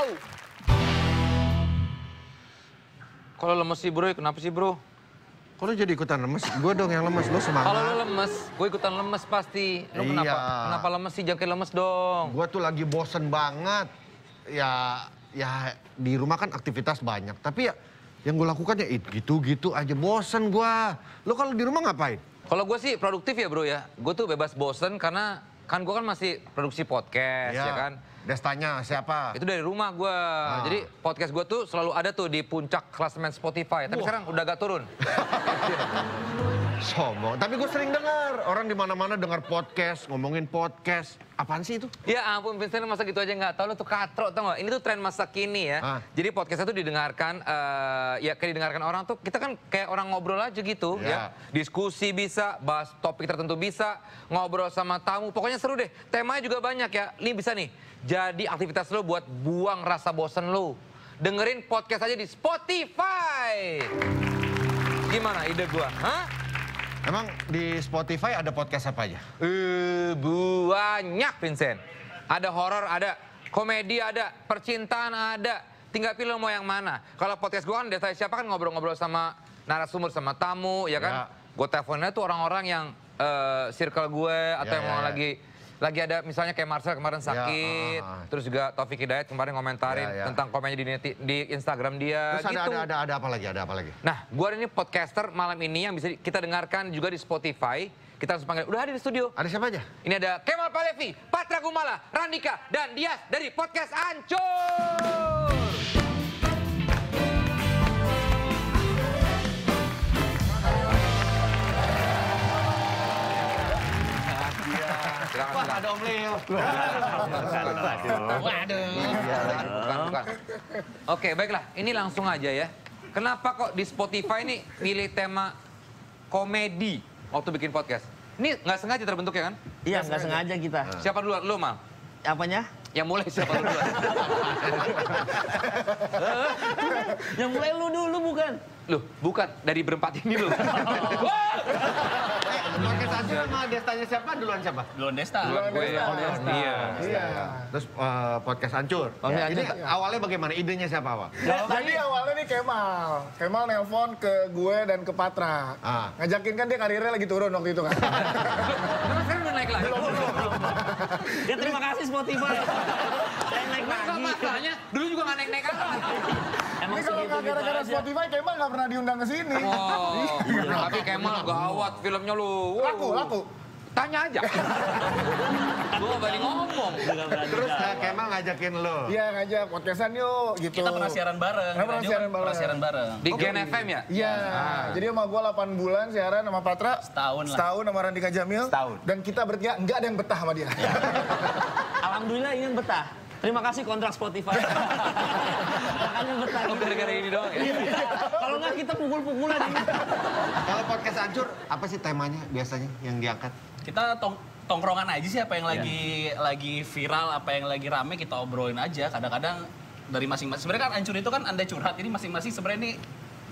tahu. Kalau lemes sih bro, kenapa sih bro? Kok lo jadi ikutan lemes? Gue dong yang lemes, lo semangat. Kalau lo lemes, gue ikutan lemes pasti. Lo kenapa lemes sih? Jangan kayak lemes dong. Gue tuh lagi bosen banget. Ya di rumah kan aktivitas banyak. Tapi ya yang gue lakukan ya gitu-gitu aja. Bosen gue. Lo kalau di rumah ngapain? Kalau gue sih produktif ya bro ya. Gue tuh bebas bosen karena kan gue kan masih produksi podcast ya kan. Destanya siapa? Itu dari rumah gue. Jadi podcast gue tuh selalu ada tuh di puncak klasemen Spotify. Tapi sekarang udah agak turun. Sombong. Tapi gue sering dengar orang di mana-mana dengar podcast, ngomongin podcast. Apaan sih itu? Ya ampun Vincent, masa gitu aja nggak tahu, lo tuh katro tau nggak? Ini tuh tren masa kini ya. Jadi podcastnya tuh didengarkan, ya kayak didengarkan orang tuh, kita kan kayak orang ngobrol aja gitu ya. Diskusi bisa, bahas topik tertentu bisa, ngobrol sama tamu, pokoknya seru deh. Temanya juga banyak ya. Ini bisa nih, jadi aktivitas lo buat buang rasa bosen lo. Dengerin podcast aja di Spotify. Gimana ide gua? Hah? Emang di Spotify ada podcast apa aja? Banyak Vincent. Ada horor, ada komedi, ada percintaan, ada. Tinggal pilih mau yang mana. Kalau podcast gue kan dari siapa kan ngobrol-ngobrol sama narasumber, sama tamu, ya kan? Gue teleponnya tuh orang-orang yang circle gue atau yang mau lagi ada misalnya kayak Marcel kemarin sakit, terus juga Taufik Hidayat kemarin ngomentarin tentang komennya di Instagram dia. Terus gitu. ada apa lagi? Ada apa lagi? Nah, gue ini podcaster malam ini yang bisa kita dengarkan juga di Spotify. Kita langsung panggil, udah hadir di studio. Ada siapa aja? Ini ada Kemal Palevi, Patra Gumala, Randika, dan Dias dari Podcast Ancur. Wah, ada Om Leo. Waduh. Bukan. Oke, baiklah. Ini langsung aja ya. Kenapa kok di Spotify ini pilih tema komedi waktu bikin podcast? Ini nggak sengaja terbentuk ya kan? Iya, nggak sengaja kita. Siapa duluan? Lu, Mal? Apanya? Yang mulai siapa duluan? Yang mulai lu dulu bukan? Loh, bukan. Dari berempat ini loh. Podcast Ancur sama Destanya siapa? Duluan siapa? Duluan Desta. Duluan gue. Iya. Terus Podcast Ancur. Ini awalnya bagaimana? Idenya siapa, Pak? Jadi awalnya nih Kemal nelpon ke gue dan ke Patra. Ngajakin kan dia karirnya lagi turun waktu itu kan. Terus sekarang udah naik lagi. Ya terima kasih Spotify. Saya naik lagi. Masalahnya dulu juga nggak naik-naik amat. Ini kalau nggak gara-gara Spotify Kemal nggak pernah diundang ke sini. Tapi Kemal gawat filmnya lu. Laku. Tanya aja. Gue balik ngomong. Terus Kemal ngajakin lo. Iya ngajak podcastan yuk gitu. Kita pernah siaran bareng. Pernah siaran bareng. Di Gen FM ya? Iya. Jadi sama gue 8 bulan siaran sama Patra. Setahun sama Randika Jamil. Dan kita bertiga nggak ada yang betah sama dia. Alhamdulillah ingin betah. Terima kasih kontrak Spotify. Makanya betah. Oh, gara-gara ini doang ya? Kalau nggak kita pukul-pukulan. Kalau Podcast Ancur, apa sih temanya biasanya yang diangkat? Kita tongkrongan aja sih, apa yang lagi viral, apa yang lagi rame kita obrolin aja. Kadang-kadang dari masing-masing. Sebenarnya kan Ancur itu kan andai curhat, ini masing-masing sebenarnya ini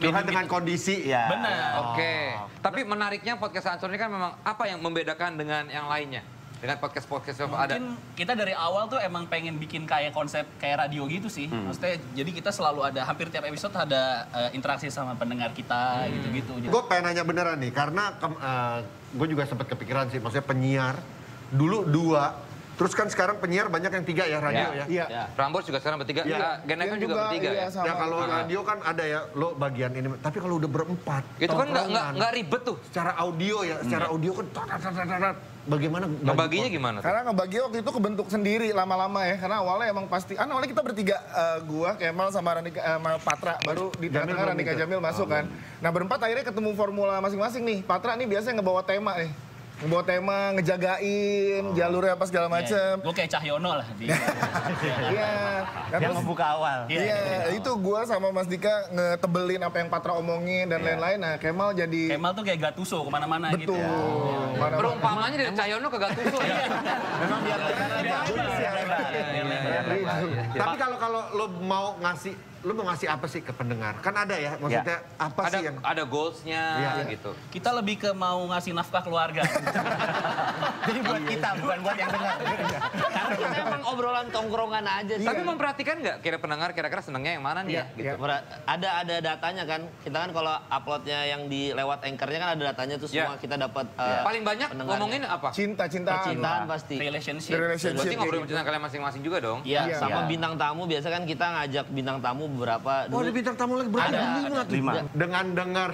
curhat dengan kondisi ya. Benar. Oke. Tapi menariknya Podcast Ancur ini kan memang apa yang membedakan dengan yang lainnya? Dengan podcast-podcast yang ada? Mungkin kita dari awal tuh emang pengen bikin kayak konsep kayak radio gitu sih. Maksudnya jadi kita selalu ada, hampir tiap episode ada interaksi sama pendengar kita gitu-gitu. Gue pengen nanya beneran nih, karena gue juga sempat kepikiran sih, maksudnya penyiar dulu 2, terus kan sekarang penyiar banyak yang 3 ya, radio ya. Iya. Prambors juga sekarang bertiga, Gen FM juga bertiga ya. Ya kalau radio kan ada ya, lo bagian ini. Tapi kalau udah berempat, itu kan nggak ribet tuh. Secara audio ya, secara audio kan bagaimana? Ngebaginya gimana? Karena ngebagi waktu itu kebentuk sendiri lama-lama ya. Karena awalnya emang pasti, awalnya kita bertiga, gua, Kemal sama Randika, sama Patra. Baru di tengah-tengah Randika Jamil masuk kan. Nah berempat akhirnya ketemu formula masing-masing nih. Patra nih biasanya ngebawa tema nih. Ngebawa tema, ngejagain jalurnya apa segala macem. Gue kayak Cahyono lah. Iya. Yang membuka awal. Iya, itu gue sama Mas Dika ngetebelin apa yang Patra omongin dan lain-lain. Nah, Kemal jadi... Kemal tuh kayak Gattuso kemana-mana gitu. Betul. Perumpamannya dari Cahyono ke Gattuso ya? Memang biar lebar. Tapi kalau lo mau ngasih, lu mau ngasih apa sih ke pendengar? Kan ada ya, maksudnya apa sih yang... Ada goals-nya gitu. Kita lebih ke mau ngasih nafkah keluarga. Jadi buat kita, bukan buat yang dengar. Karena kita emang obrolan tongkrongan aja sih. Tapi memperhatikan nggak pendengar kira-kira senengnya yang mana nih ya? Gitu. Ada datanya kan. Kita kan kalau uploadnya yang di lewat Anchor-nya kan ada datanya tuh semua kita dapat. Paling banyak ngomongin apa? Cinta-cintaan pasti. Relationship. Berarti ngobrolin tentang kalian masing-masing juga dong? Iya, sama bintang tamu. Biasa kan kita ngajak bintang tamu beberapa. Oh, ada bintang tamu lagi berapa? Ada 5. Dengan dengar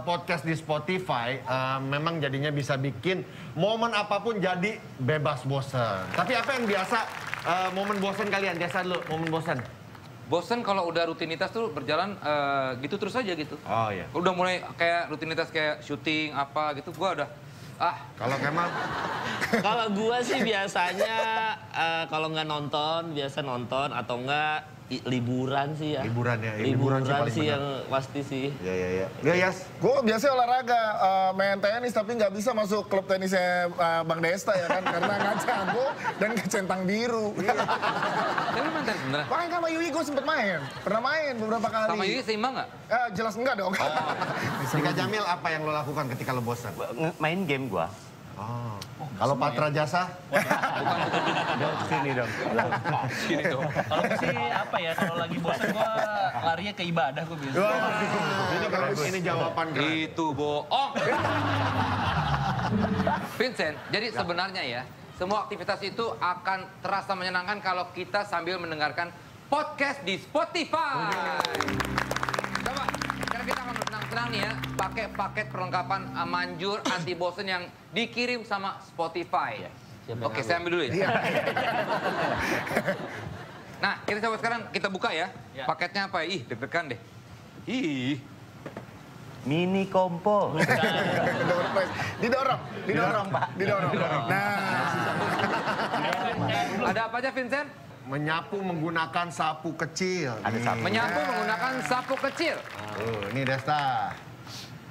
podcast di Spotify, memang jadinya bisa bikin momen apapun jadi bebas bosan. Tapi apa yang biasa momen bosan kalian? Biasa dulu, momen bosan. Bosan kalau udah rutinitas tuh berjalan gitu terus aja gitu. Oh iya. Udah mulai kayak rutinitas kayak syuting apa gitu, gua udah Kalau Kemal? Kalau gua sih biasanya kalau nggak nonton, biasa nonton atau enggak liburan sih ya. Liburan ya, Liburan sih paling sih benar. yang pasti sih. Iya. Gak, Yas? Gue biasanya olahraga, main tenis tapi nggak bisa masuk klub tenisnya Bang Desta ya kan. Karena nggak jago dan nggak centang biru. Tapi main tenis beneran? Makanya sama Yui gue sempet main. Pernah main beberapa kali. Sama Yui seimbang nggak? Jelas enggak dong. Dika Jamil, apa yang lo lakukan ketika lo bosan? Main game gua. Kalau Patra Jasa? Sini dong. Gini dong. Kalau gue sih apa ya, kalau lagi bosan gue larinya ke ibadah gue biasa. Ini kalau ini jawaban keren. Itu bohong. Vincent, jadi sebenarnya ya, semua aktivitas itu akan terasa menyenangkan kalau kita sambil mendengarkan podcast di Spotify. Coba, sekarang kita akan bersenang-senang nih ya, pakai paket perlengkapan manjur anti bosen yang dikirim sama Spotify. Oke, saya ambil dulu ya. Nah, kita coba sekarang kita buka ya. Paketnya apa? Ih, deg-degan deh. Ih. Mini kompor. Didorong, Pak. Didorong. Nah, Ada apa aja, Vincent? Menyapu menggunakan sapu kecil. Ada sapu. Menyapu menggunakan sapu kecil. Ini Desta.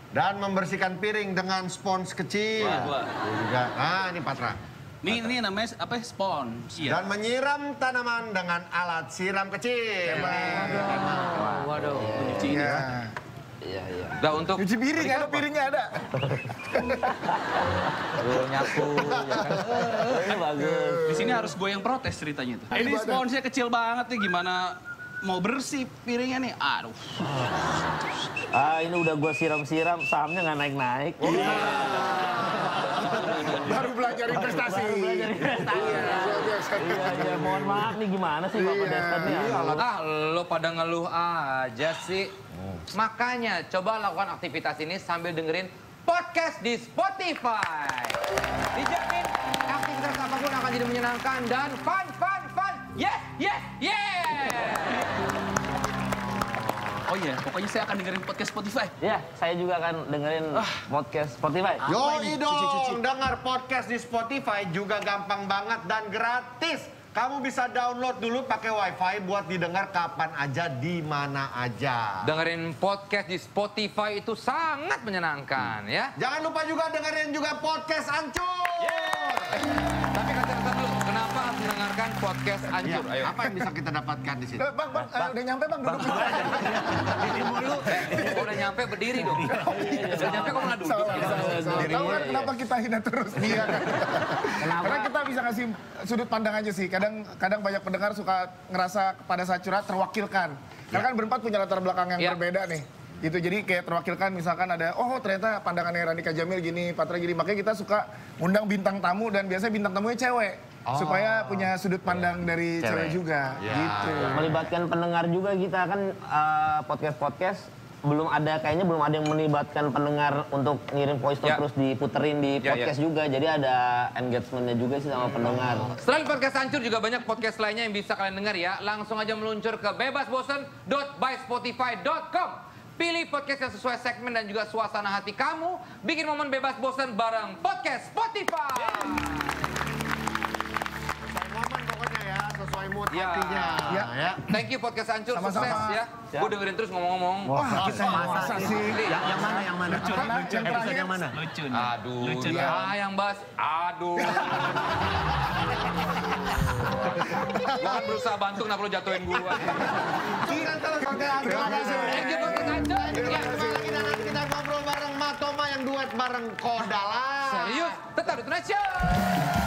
Dan membersihkan piring dengan spons kecil. Tuh juga. Ini Patra. Ini namanya apa? Spons. Iya. Dan menyiram tanaman dengan alat siram kecil. Waduh. Iya. Udah untuk cuci piring ada, piringnya ada. nyapu. Bagus. Di sini harus gue yang protes ceritanya tuh. Ini sponsnya kecil banget nih, gimana mau bersih piringnya nih? Aduh. Ini udah gua siram-siram, sahamnya nggak naik-naik. Baru belajar investasi. Iya, mohon maaf nih gimana sih Bapak Desta nih? Lo pada ngeluh aja sih. Makanya coba lakukan aktivitas ini sambil dengerin podcast di Spotify. Dijamin aktivitas apapun akan jadi menyenangkan dan fun. Yeah. Oh iya, pokoknya saya akan dengerin podcast Spotify. Ya, saya juga akan dengerin podcast Spotify. Yoi dong, dengar podcast di Spotify juga gampang banget dan gratis. Kamu bisa download dulu pakai wifi buat didengar kapan aja, di mana aja. Dengerin podcast di Spotify itu sangat menyenangkan ya. Jangan lupa juga dengerin juga podcast Ancur. Tapi kata dulu, kenapa harus mendengarkan podcast Ancur? Ayo. Apa yang bisa kita dapatkan di sini? Bang, udah nyampe Bang, duduk. Udah nyampe berdiri dong. Udah nyampe kok malah duduk. Tahu kan kenapa kita hina terus dia kan? Karena kita bisa ngasih sudut pandang aja sih. Kadang banyak pendengar suka ngerasa pada saat curhat terwakilkan. Karena kan berempat punya latar belakang yang berbeda nih. Gitu, jadi kayak terwakilkan misalkan ada, ternyata pandangannya Randika Jamil gini, Patra gini. Makanya kita suka undang bintang tamu dan biasanya bintang tamunya cewek. Supaya punya sudut pandang dari cewek juga. Gitu. Melibatkan pendengar juga kita kan podcast kayaknya belum ada yang melibatkan pendengar untuk ngirim voice note terus diputerin di podcast juga. Jadi ada engagementnya juga sih sama pendengar. Selain podcast Hancur juga banyak podcast lainnya yang bisa kalian dengar ya. Langsung aja meluncur ke bebasbosen.byspotify.com. Pilih podcast yang sesuai segmen dan juga suasana hati kamu. Bikin momen bebas bosan bareng podcast Spotify. Momen pokoknya ya. sesuai mood Ya. hatinya. Ya. Thank you podcast Hancur, Sama-sama. sukses ya. Gue dengerin terus ngomong-ngomong. Masa sih? Yang mana, yang mana? Episode yang mana? Lucu nih. Aduh, Lucu ya nih. yang bahas, aduh. Lo kan berusaha bantu, kenapa lo jatuhin gua? Terima kasih. Thank you podcast Hancur. Ya. Kembali lagi dan nanti kita ngobrol bareng Matoma yang duet bareng Kodala. Serius, tetap di Tonight Show.